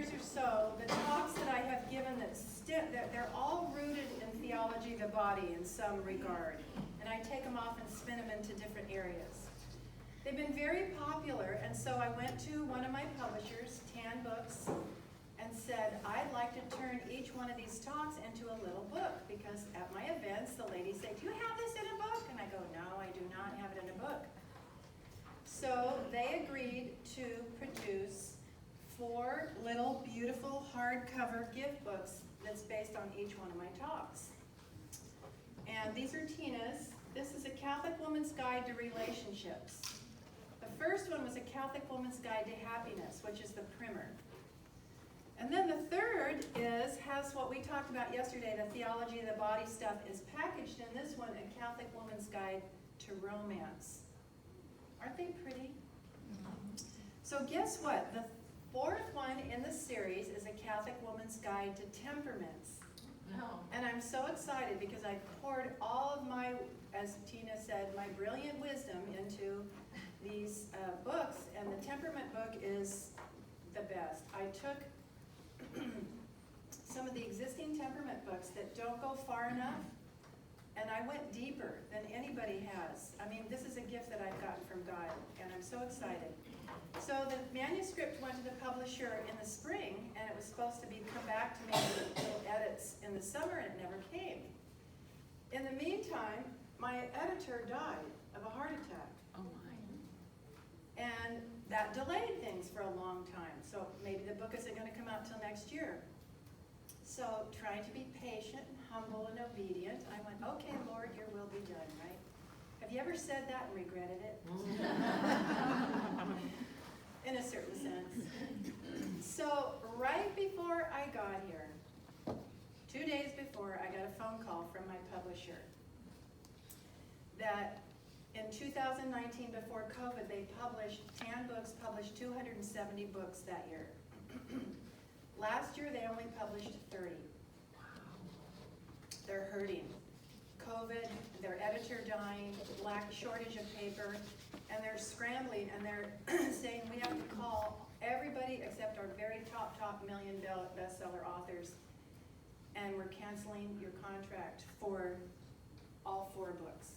years or so, the talks that I have given that they're all rooted in theology of the body in some regard. And I take them off and spin them into different areas. They've been very popular, and so I went to one of my publishers, Tan Books, and said, I'd like to turn each one of these talks into a little book, because at my events, the ladies say, do you have this in a book? And I go, no, I do not have it in a book. So they agreed to produce 4 little beautiful hardcover gift books that's based on each one of my talks. And these are Tina's. This is a Catholic Woman's Guide to Relationships. The first one was a Catholic Woman's Guide to Happiness, which is the primer. And then the third has what we talked about yesterday, the theology of the body stuff is packaged in this one, a Catholic Woman's Guide to Romance. Aren't they pretty? So guess what? The 4th one in the series is a Catholic Woman's Guide to Temperaments. And I'm so excited because I poured all of my, as Tina said, my brilliant wisdom into these books, and the Temperament book is the best. I took some of the existing Temperament books that don't go far enough, and I went deeper than anybody has. I mean, this is a gift that I've gotten from God, and I'm so excited. So the manuscript went to the publisher in the spring, and it was supposed to come back to me with little edits in the summer, and it never came. In the meantime, my editor died of a heart attack. Oh my. And that delayed things for a long time. So maybe the book isn't going to come out till next year. So trying to be patient and humble and obedient, I went, okay, Lord, your will be done, right? Have you ever said that and regretted it? In a certain sense. So right before I got here, 2 days before, I got a phone call from my publisher that in 2019, before COVID, Tan Books published 270 books that year. Last year, they only published 30. They're hurting. COVID, their editor dying, shortage of paper, and they're scrambling, and they're saying we have to call everybody except our very top million bestseller authors, and we're canceling your contract for all 4 books.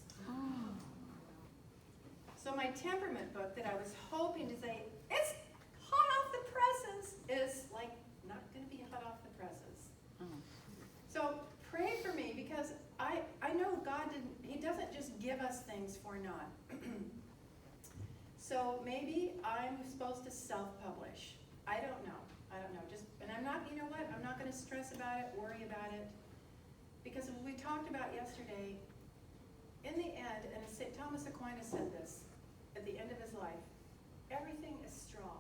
So my Temperament book that I was hoping to say, it's hot off the presses, is like not going to be hot off the presses. So pray for me, because I know God He doesn't just give us things for naught. So maybe I'm supposed to self-publish. I don't know. And I'm not, you know what? I'm not going to stress about it, worry about it. Because as we talked about yesterday, in the end, and St. Thomas Aquinas said this, at the end of his life, everything is straw.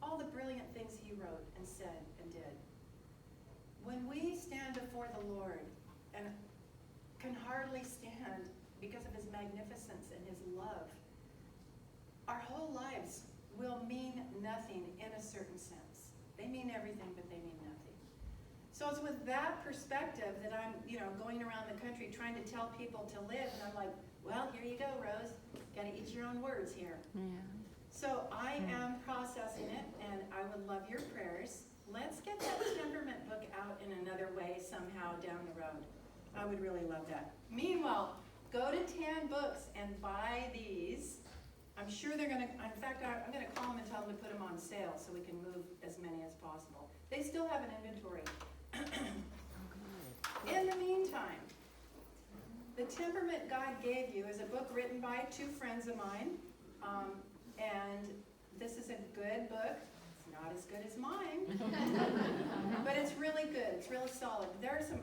All the brilliant things he wrote and said and did. When we stand before the Lord and can hardly stand because of his magnificence and his love, our whole lives will mean nothing in a certain sense. They mean everything, but they mean nothing. So it's with that perspective that I'm, going around the country trying to tell people to live, and I'm like, well, here you go, Rose. Got to eat your own words here. Yeah. So I am processing it, and I would love your prayers. Let's get that Temperament book out in another way somehow down the road. I would really love that. Meanwhile, go to Tan Books and buy these. I'm sure they're going to, in fact, I'm going to call them and tell them to put them on sale so we can move as many as possible. They still have an inventory. In the meantime, the Temperament God Gave You is a book written by 2 friends of mine, and this is a good book. It's not as good as mine, but it's really good. It's really solid. There are some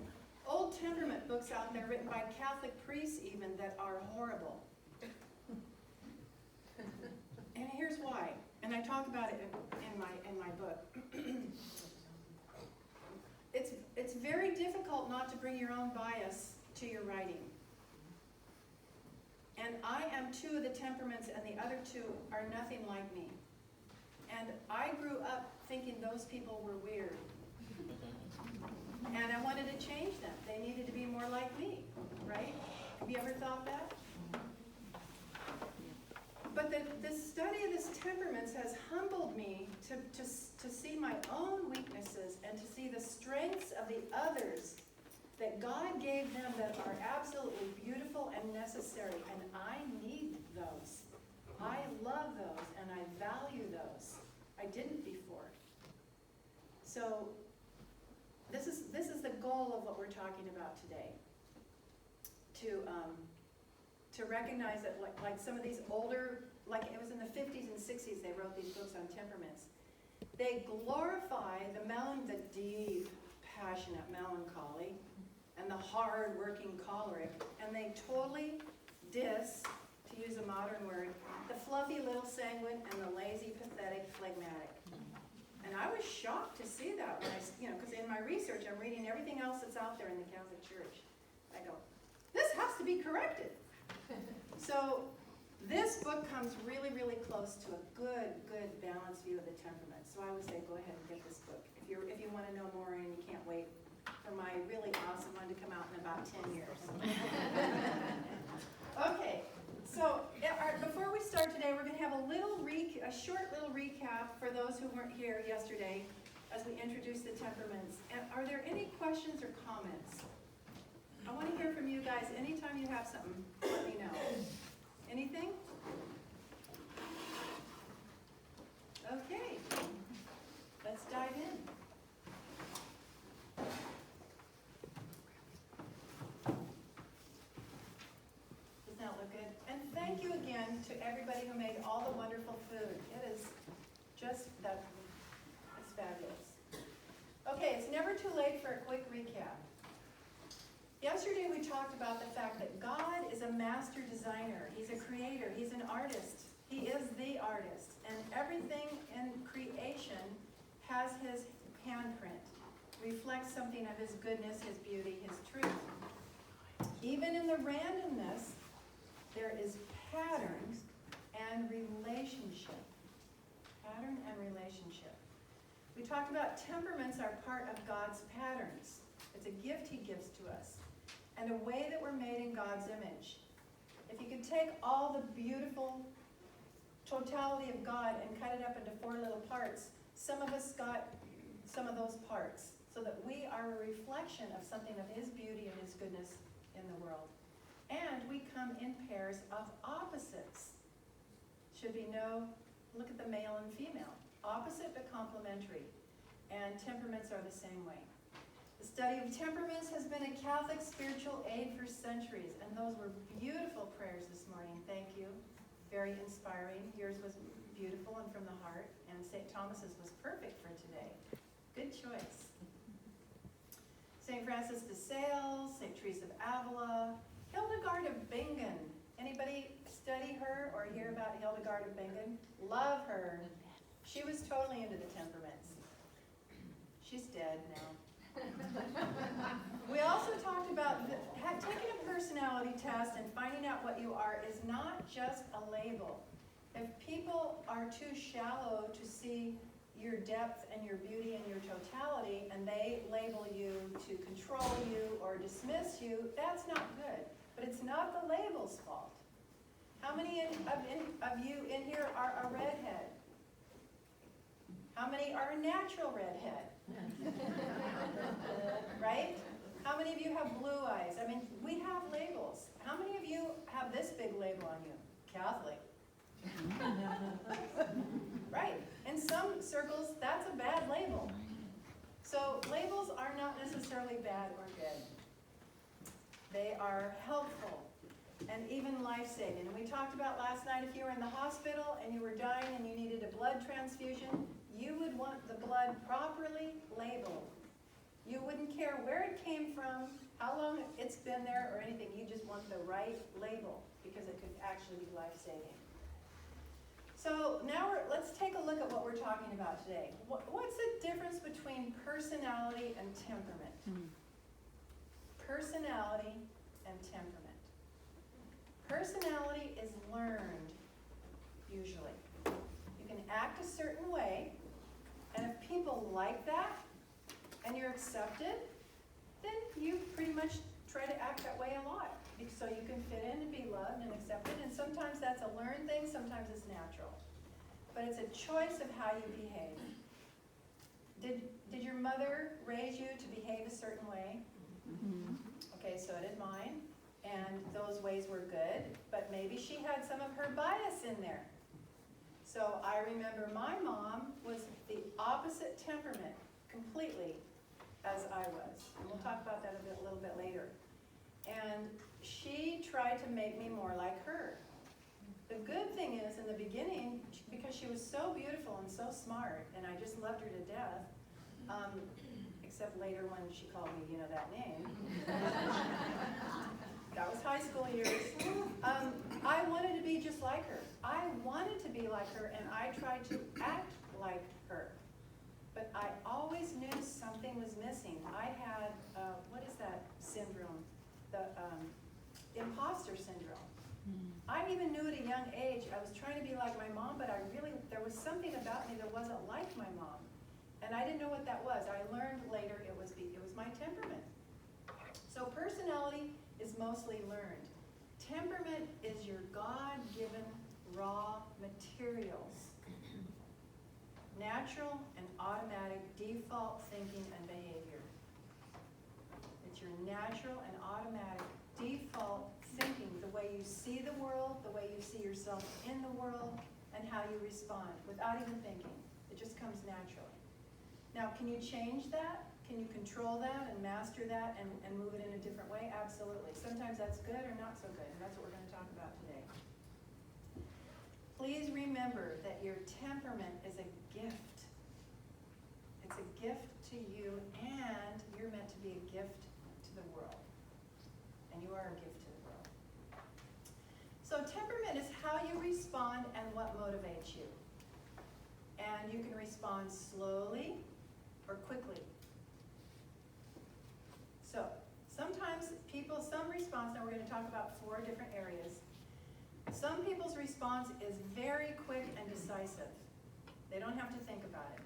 old Temperament books out there written by Catholic priests even that are horrible. And here's why, and I talk about it in my book. It's very difficult not to bring your own bias to your writing. And I am 2 of the Temperaments, and the other 2 are nothing like me. And I grew up thinking those people were weird. And I wanted to change them. They needed to be more like me, right? Have you ever thought that? But the study of this Temperaments has humbled me to to see my own weaknesses and to see the strengths of the others that God gave them that are absolutely beautiful and necessary. And I need those. I love those and I value those. I didn't before. So this is the goal of what we're talking about today. To recognize that like some of these older, like it was in the 50s and 60s they wrote these books on temperaments. They glorify the deep, passionate melancholy and the hard-working choleric, and they totally diss, to use a modern word, the fluffy little sanguine and the lazy, pathetic, phlegmatic. And I was shocked to see that when because in my research I'm reading everything else that's out there in the Catholic Church. I go, this has to be corrected. So this book comes really, really close to a good balanced view of the temperament. So I would say go ahead and get this book. If you want to know more and you can't wait for my really awesome one to come out in about 10 years. Okay, so before we start today, we're going to have a short little recap for those who weren't here yesterday as we introduce the temperaments. And are there any questions or comments? I want to hear from you guys. Anytime you have something, let me know. Anything? Okay, let's dive in. Doesn't that look good? And thank you again to everybody who made all the wonderful food. It is just that, it's fabulous. Okay, it's never too late for a quick recap. Yesterday we talked about the fact that God is a master designer. He's a creator. He's an artist. He is the artist. And everything in creation has his handprint, reflects something of his goodness, his beauty, his truth. Even in the randomness, there is pattern and relationship. Pattern and relationship. We talked about temperaments are part of God's patterns. It's a gift he gives to us, and a way that we're made in God's image. If you could take all the beautiful totality of God and cut it up into 4 little parts, some of us got some of those parts, so that we are a reflection of something of his beauty and his goodness in the world. And we come in pairs of opposites. Should be look at the male and female. Opposite but complementary. And temperaments are the same way. The study of temperaments has been a Catholic spiritual aid for centuries, and those were beautiful prayers this morning. Thank you. Very inspiring. Yours was beautiful and from the heart, and St. Thomas's was perfect for today. Good choice. St. Francis de Sales, St. Teresa of Avila, Hildegard of Bingen. Anybody study her or hear about Hildegard of Bingen? Love her. She was totally into the temperaments. She's dead now. We also talked about taking a personality test and finding out what you are is not just a label. If people are too shallow to see your depth and your beauty and your totality, and they label you to control you or dismiss you, that's not good. But it's not the label's fault. How many of you in here are a redhead? How many are a natural redhead? Right? How many of you have blue eyes? I mean, we have labels. How many of you have this big label on you? Catholic. Right. In some circles, that's a bad label. So labels are not necessarily bad or good. They are helpful and even life-saving. And we talked about last night, if you were in the hospital and you were dying and you needed a blood transfusion, you would want the blood properly labeled. You wouldn't care where it came from, how long it's been there, or anything. You just want the right label because it could actually be life-saving. So now let's take a look at what we're talking about today. What's the difference between personality and temperament? Personality and temperament. Personality is learned, usually. You can act a certain way, and if people like that, and you're accepted, then you pretty much try to act that way a lot, so you can fit in and be loved and accepted. And sometimes that's a learned thing, sometimes it's natural. But it's a choice of how you behave. Did your mother raise you to behave a certain way? Mm-hmm. Okay, so did mine. And those ways were good, but maybe she had some of her bias in there. So I remember my mom was the opposite temperament completely as I was. And we'll talk about that a little bit later. And she tried to make me more like her. The good thing is, in the beginning, because she was so beautiful and so smart, and I just loved her to death, except later when she called me, you know, that name. That was high school years. I wanted to be just like her. I wanted to be like her, and I tried to act like her. But I always knew something was missing. I had, what is that syndrome? The imposter syndrome. I even knew at a young age, I was trying to be like my mom, but there was something about me that wasn't like my mom. And I didn't know what that was. I learned later it was my temperament. So personality is mostly learned. Temperament is your God-given raw materials. Natural and automatic default thinking and behavior. It's your natural and automatic default thinking, the way you see the world, the way you see yourself in the world, and how you respond without even thinking. It just comes naturally. Now, can you change that? Can you control that and master that and move it in a different way? Absolutely. Sometimes that's good or not so good, and that's what we're going to talk about today. Please remember that your temperament is a gift. It's a gift to you, and you're meant to be a gift to the world. And you are a gift to the world. So temperament is how you respond and what motivates you. And you can respond slowly or quickly. So sometimes some response, now we're going to talk about 4 different areas. Some people's response is very quick and decisive. They don't have to think about it.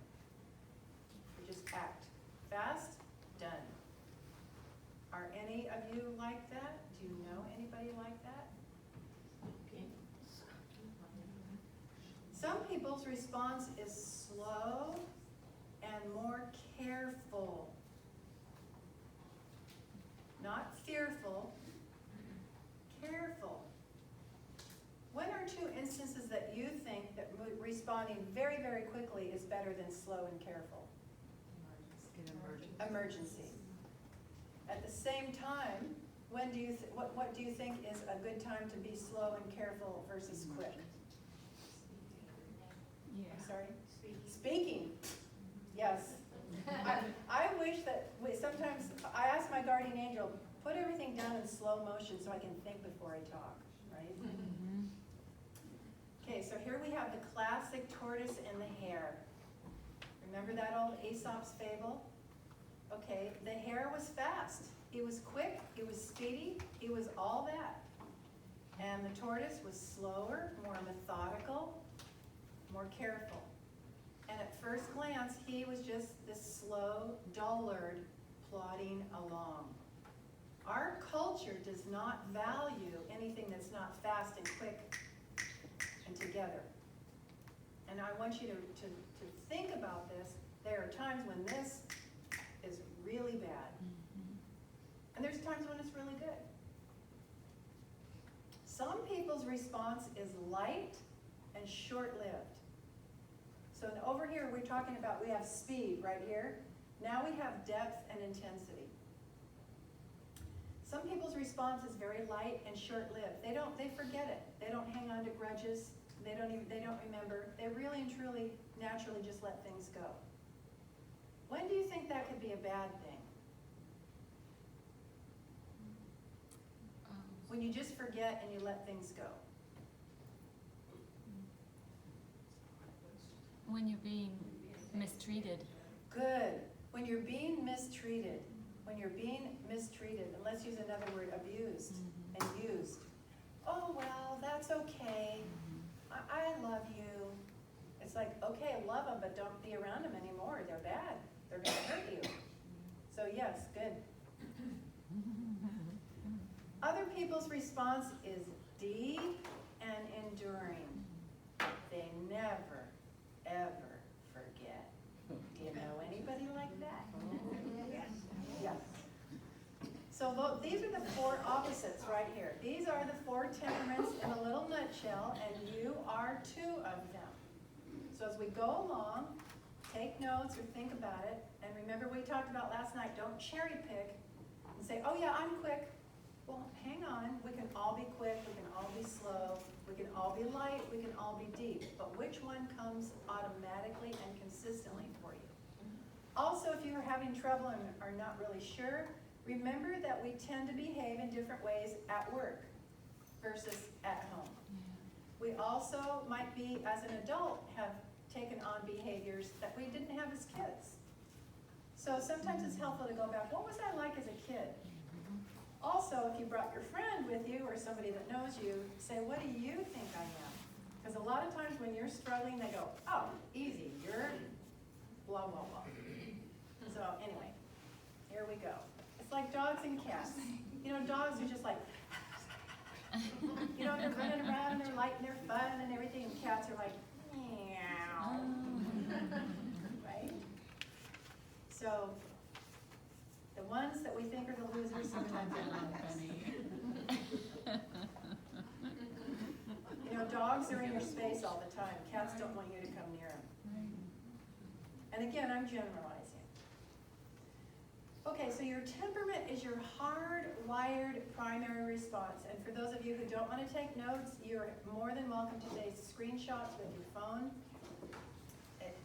They just act. Fast, done. Are any of you like that? Do you know anybody like that? Some people's response is slow and more careful. Not fearful, careful. When are 2 instances that you think that responding very, very quickly is better than slow and careful? Emergency. At the same time, when do you what do you think is a good time to be slow and careful versus quick? Yeah. I'm sorry? Speaking. Yes. I wish that sometimes I ask my guardian angel, put everything down in slow motion so I can think before I talk, right? Mm-hmm. Okay, so here we have the classic tortoise and the hare. Remember that old Aesop's fable? Okay, the hare was fast. He was quick, he was speedy, he was all that. And the tortoise was slower, more methodical, more careful. And at first glance, he was just this slow, dullard plodding along. Our culture does not value anything that's not fast and quick and together. And I want you to think about this. There are times when this is really bad. And there's times when it's really good. Some people's response is light and short-lived. So over here, we're talking about, we have speed right here. Now we have depth and intensity. Some people's response is very light and short-lived. They forget it. They don't hang on to grudges. They don't remember. They really and truly, naturally just let things go. When do you think that could be a bad thing? When you just forget and you let things go. When you're being mistreated. Good. When you're being mistreated. When you're being mistreated, and let's use another word, abused and used. Oh, well, that's okay. I love you. It's like, okay, love them, but don't be around them anymore. They're bad. They're going to hurt you. So yes, good. Other people's response is deep and enduring. They never, ever forget. Do you know anybody these are the four opposites right here. These are the four temperaments in a little nutshell, and you are two of them. So as we go along, take notes or think about it, and remember we talked about last night, don't cherry pick and say, oh yeah, I'm quick. Well, hang on, we can all be quick, we can all be slow, we can all be light, we can all be deep, but which one comes automatically and consistently for you? Also, if you are having trouble and are not really sure, remember that we tend to behave in different ways at work versus at home. We also might be, as an adult, have taken on behaviors that we didn't have as kids. So sometimes it's helpful to go back, what was I like as a kid? Also, if you brought your friend with you or somebody that knows you, say, what do you think I am? Because a lot of times when you're struggling, they go, oh, easy, you're blah, blah, blah. So anyway, here we go. It's like dogs and cats. You know, dogs are just like, you know, they're running around and they're light and they're fun and everything, and cats are like, meow. Right? So, the ones that we think are the losers sometimes are the winners. You know, dogs are in your space all the time. Cats don't want you to come near them. And again, I'm generalizing. Okay, so your temperament is your hardwired primary response. And for those of you who don't want to take notes, you're more than welcome to take screenshots with your phone. It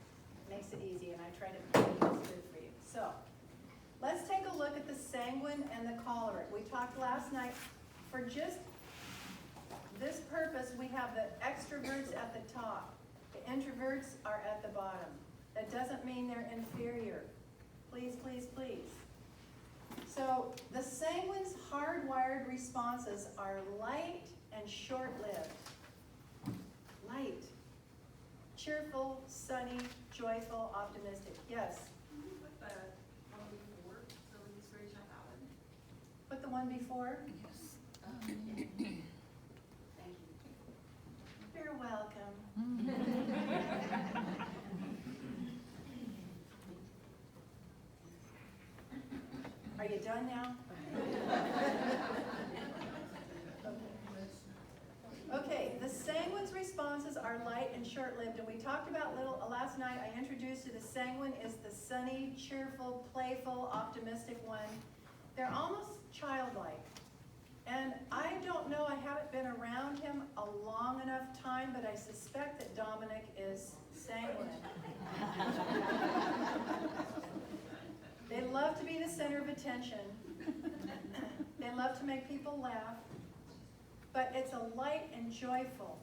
makes it easy, and I try to make it good for you. So, let's take a look at the sanguine and the choleric. We talked last night, for just this purpose, we have the extroverts at the top. The introverts are at the bottom. That doesn't mean they're inferior. Please, please, please. So the sanguine's hardwired responses are light and short-lived. Light. Cheerful, sunny, joyful, optimistic. Yes? Put the one before. Yes. Thank you. You're welcome. Are you done now? Okay, the sanguine's responses are light and short-lived, and we talked about last night. I introduced you. The sanguine is the sunny, cheerful, playful, optimistic one. They're almost childlike. And I don't know, I haven't been around him a long enough time, but I suspect that Dominic is sanguine. They love to be the center of attention. They love to make people laugh. But it's a light and joyful.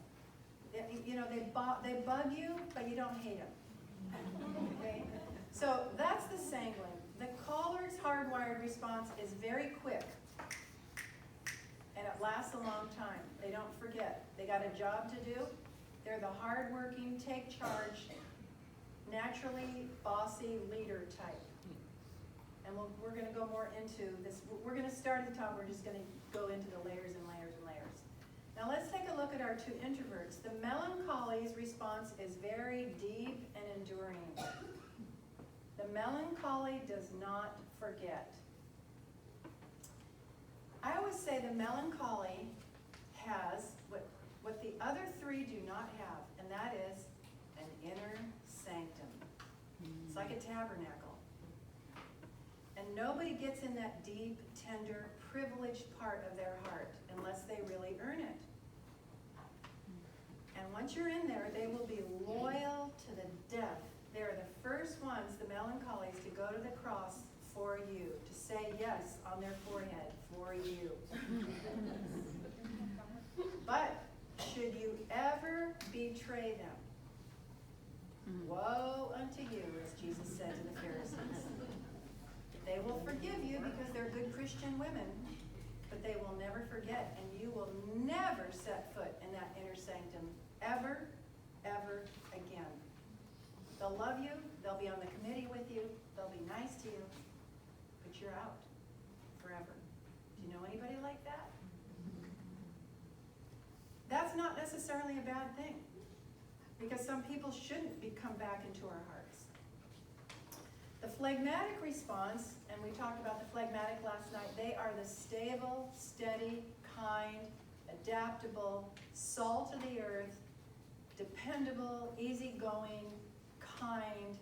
You know, they bug you, but you don't hate them. Okay? So that's the sanguine. The choleric's hardwired response is very quick. And it lasts a long time. They don't forget. They got a job to do. They're the hardworking, take charge, naturally bossy leader type. And we're going to go more into this. We're going to start at the top. We're just going to go into the layers and layers and layers. Now let's take a look at our two introverts. The melancholy's response is very deep and enduring. The melancholy does not forget. I always say the melancholy has what the other three do not have, and that is an inner sanctum. It's like a tabernacle. And nobody gets in that deep, tender, privileged part of their heart unless they really earn it. And once you're in there, they will be loyal to the death. They're the first ones, the melancholies, to go to the cross for you, to say yes on their forehead, for you. But should you ever betray them, woe unto you, as Jesus said to the Pharisees. They will forgive you because they're good Christian women, but they will never forget, and you will never set foot in that inner sanctum ever, ever again. They'll love you, they'll be on the committee with you, they'll be nice to you, but you're out forever. Do you know anybody like that? That's not necessarily a bad thing, because some people shouldn't come back into our hearts. The phlegmatic response, and we talked about the phlegmatic last night, they are the stable, steady, kind, adaptable, salt of the earth, dependable, easygoing, kind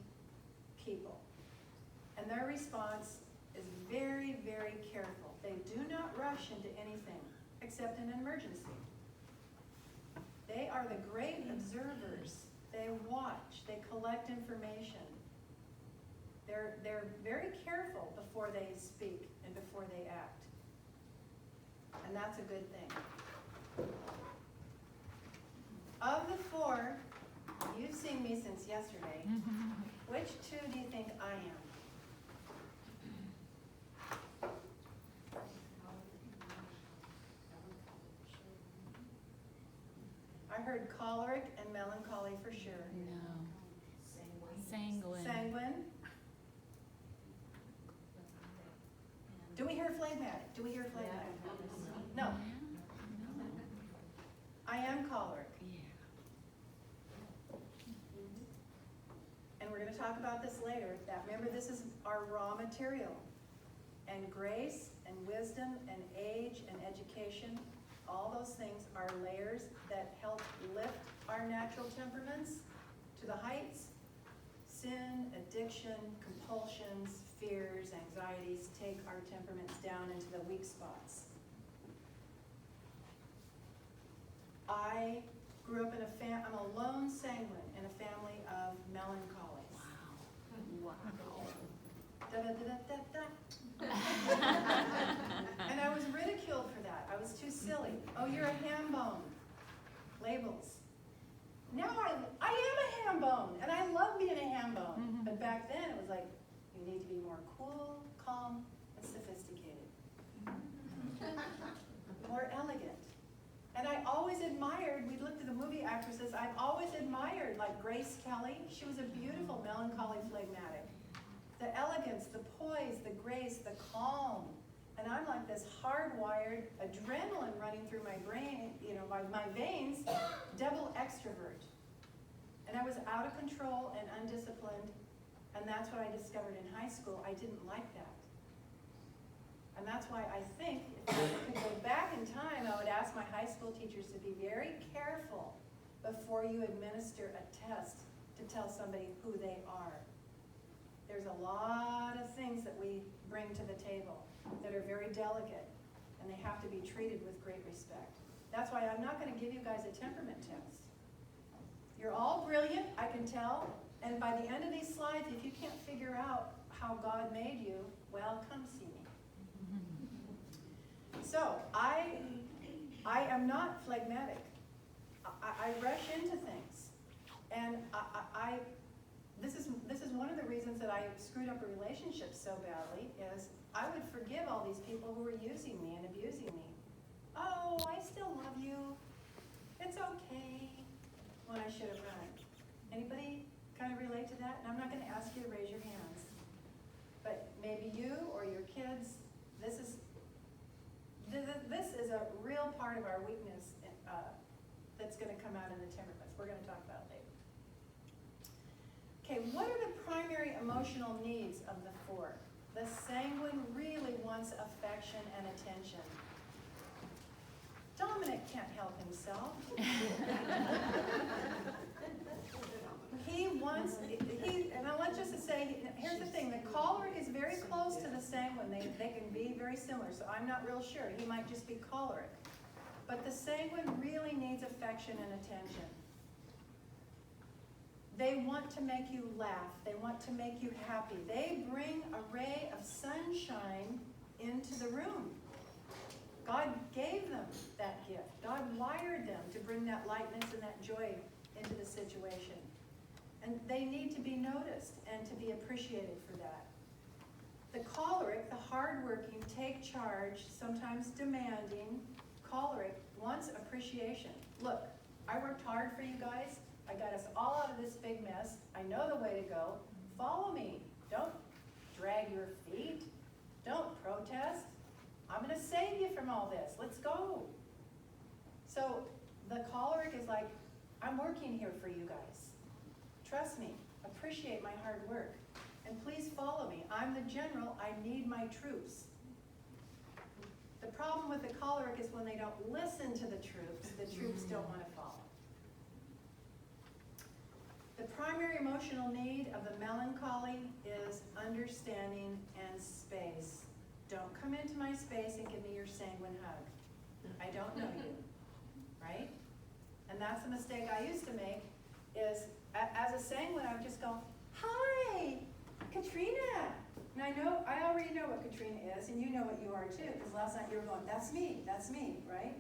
people. And their response is very, very careful. They do not rush into anything except in an emergency. They are the great observers. They watch, they collect information. They're very careful before they speak and before they act. And that's a good thing. Of the four, you've seen me since yesterday, which two do you think I am? I heard choleric and melancholy for sure. No. Sanguine. Sanguine. Do we hear phlegmatic? Do we hear phlegmatic? No. I am choleric. And we're going to talk about this later. Remember, this is our raw material. And grace and wisdom and age and education, all those things are layers that help lift our natural temperaments to the heights. Sin, addiction, compulsions, fears, anxieties take our temperaments down into the weak spots. I grew up in I'm a lone sanguine in a family of melancholies. Wow. Da, da, da, da, da. And I was ridiculed for that. I was too silly. Oh, you're a ham bone. Labels. Now I am a ham bone, and I love being a ham bone. But back then it was like, you need to be more cool, calm, and sophisticated. More elegant. And I always admired, we looked at the movie actresses, I've always admired, like Grace Kelly. She was a beautiful melancholy phlegmatic. The elegance, the poise, the grace, the calm. And I'm like this hardwired adrenaline running through my brain, my veins, double extrovert. And I was out of control and undisciplined, and that's what I discovered in high school. I didn't like that. And that's why I think if I could go back in time, I would ask my high school teachers to be very careful before you administer a test to tell somebody who they are. There's a lot of things that we bring to the table that are very delicate, and they have to be treated with great respect. That's why I'm not going to give you guys a temperament test. You're all brilliant, I can tell, and by the end of these slides, if you can't figure out how God made you, well, come see me. So, I am not phlegmatic. I rush into things. And this is one of the reasons that I screwed up a relationship so badly, is I would forgive all these people who were using me and abusing me. Oh, I still love you. It's okay. When I should have run. Anybody kind of relate to that? And I'm not going to ask you to raise your hands. But maybe you or your kids, this is a real part of our weakness that's going to come out in the temperaments. We're going to talk about it later. Okay, what are the primary emotional needs of the four? The sanguine really wants affection and attention. Dominic can't help himself. And let's just say, here's the thing, the choleric is very close to the sanguine. They can be very similar, so I'm not real sure. He might just be choleric. But the sanguine really needs affection and attention. They want to make you laugh. They want to make you happy. They bring a ray of sunshine into the room. God gave them that gift. God wired them to bring that lightness and that joy into the situation. And they need to be noticed and to be appreciated for that. The choleric, the hardworking, take charge, sometimes demanding, choleric wants appreciation. Look, I worked hard for you guys. I got us all out of this big mess. I know the way to go. Follow me. Don't drag your feet. Don't protest. I'm going to save you from all this. Let's go. So the choleric is like, I'm working here for you guys. Trust me. Appreciate my hard work. And please follow me. I'm the general. I need my troops. The problem with the choleric is when they don't listen to the troops don't want to follow. The primary emotional need of the melancholy is understanding and space. Don't come into my space and give me your sanguine hug. I don't know you, right? And that's the mistake I used to make, is as a sanguine, I would just go, hi, Katrina. And I already know what Katrina is, and you know what you are too, because last night you were going, that's me, right?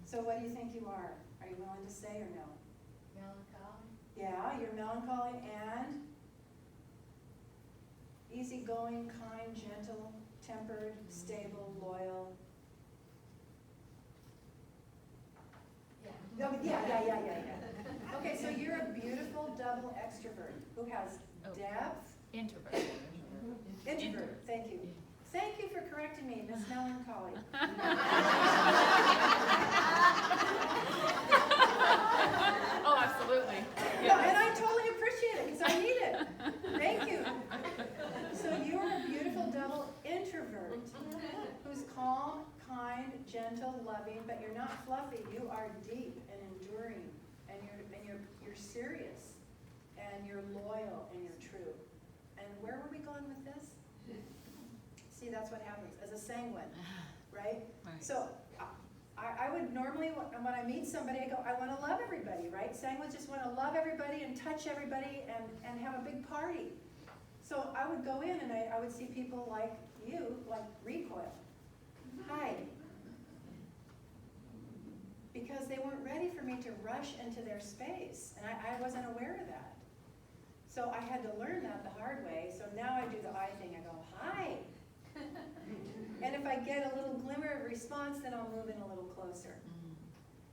So what do you think you are? Are you willing to say or no? Melancholy. Yeah, you're melancholy and easygoing, kind, gentle, tempered, stable, loyal. Yeah. No, yeah. Okay, so you're a beautiful double extrovert who has depth. Introvert. Introvert, thank you. Thank you for correcting me, Miss Melancholy. Oh, absolutely. No, and I totally appreciate it, because I need it. Thank you. So you're a beautiful double introvert who's calm, kind, gentle, loving, but you're not fluffy. You are deep and enduring, and you're serious, and you're loyal, and you're true. And where were we going with this? See, that's what happens as a sanguine, right? So I would normally, when I meet somebody, I go, I want to love everybody, right? Sanguines just want to love everybody and touch everybody and have a big party. So I would go in and I would see people like you, like recoil, hide. Because they weren't ready for me to rush into their space, and I wasn't aware of that. So I had to learn that the hard way, so now I do the eye thing. I go, hi. And if I get a little glimmer of response, then I'll move in a little closer.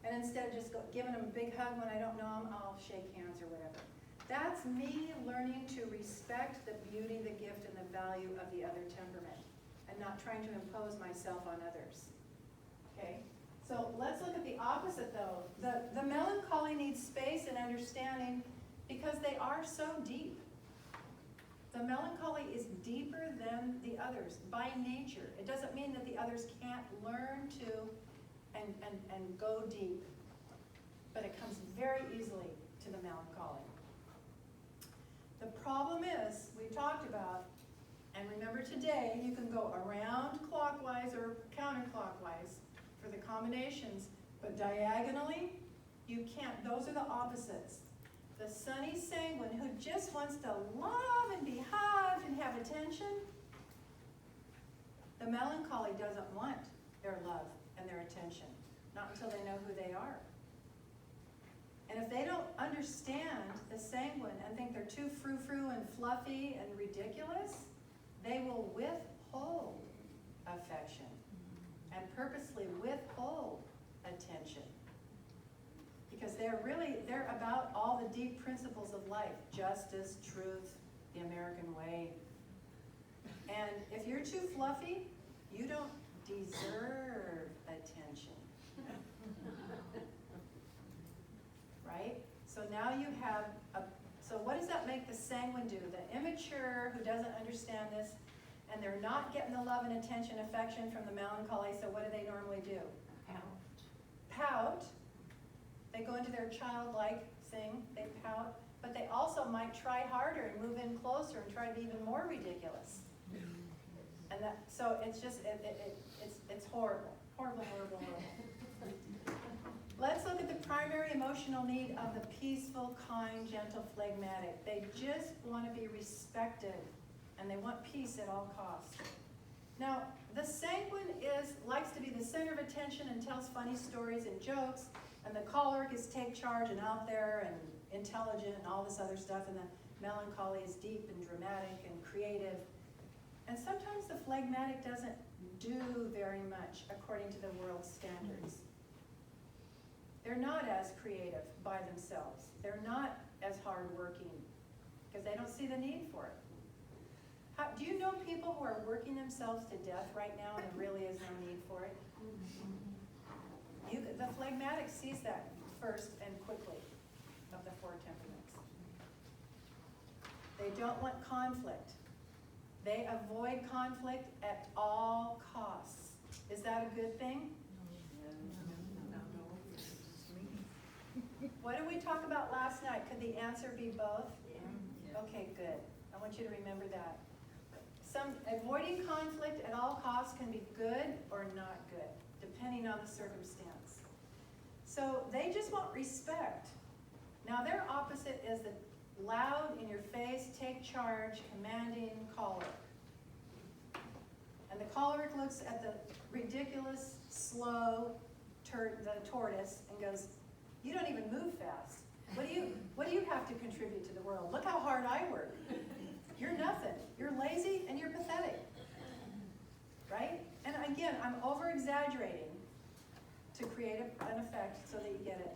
And instead of just giving them a big hug when I don't know them, I'll shake hands or whatever. That's me learning to respect the beauty, the gift, and the value of the other temperament, and not trying to impose myself on others. Okay? So let's look at the opposite though. The melancholy needs space and understanding because they are so deep. The melancholy is deeper than the others by nature. It doesn't mean that the others can't learn to and go deep, but it comes very easily to the melancholy. The problem is, we talked about, and remember today, you can go around clockwise or counterclockwise for the combinations, but diagonally, you can't. Those are the opposites. The sunny sanguine who just wants to love and be hugged and have attention. The melancholy doesn't want their love and their attention, not until they know who they are. And if they don't understand the sanguine and think they're too frou-frou and fluffy and ridiculous, they will withhold affection and purposely withhold attention. Because they're about all the deep principles of life, justice, truth, the American way. And if you're too fluffy, you don't deserve attention. Right? So now you have so what does that make the sanguine do? The immature who doesn't understand this, and they're not getting the love and attention, affection from the melancholy, so what do they normally do? Pout. They go into their childlike thing, they pout, but they also might try harder and move in closer and try to be even more ridiculous. And so it's just, it's horrible. Horrible. Let's look at the primary emotional need of the peaceful, kind, gentle, phlegmatic. They just want to be respected, and they want peace at all costs. Now, the sanguine likes to be the center of attention and tells funny stories and jokes, and the choleric is take charge and out there and intelligent and all this other stuff, and the melancholy is deep and dramatic and creative. And sometimes the phlegmatic doesn't do very much according to the world's standards. They're not as creative by themselves. They're not as hardworking because they don't see the need for it. Do you know people who are working themselves to death right now and there really is no need for it? The phlegmatic sees that first and quickly of the four temperaments. They don't want conflict. They avoid conflict at all costs. Is that a good thing? What did we talk about last night? Could the answer be both? Okay, good. I want you to remember that. Avoiding conflict at all costs can be good or not good, depending on the circumstance. So they just want respect. Now their opposite is the loud, in your face, take charge, commanding choleric. And the choleric looks at the ridiculous, slow the tortoise and goes, "You don't even move fast. What do you have to contribute to the world? Look how hard I work. You're nothing. You're lazy and you're pathetic." Right? And again, I'm over-exaggerating to create an effect so that you get it.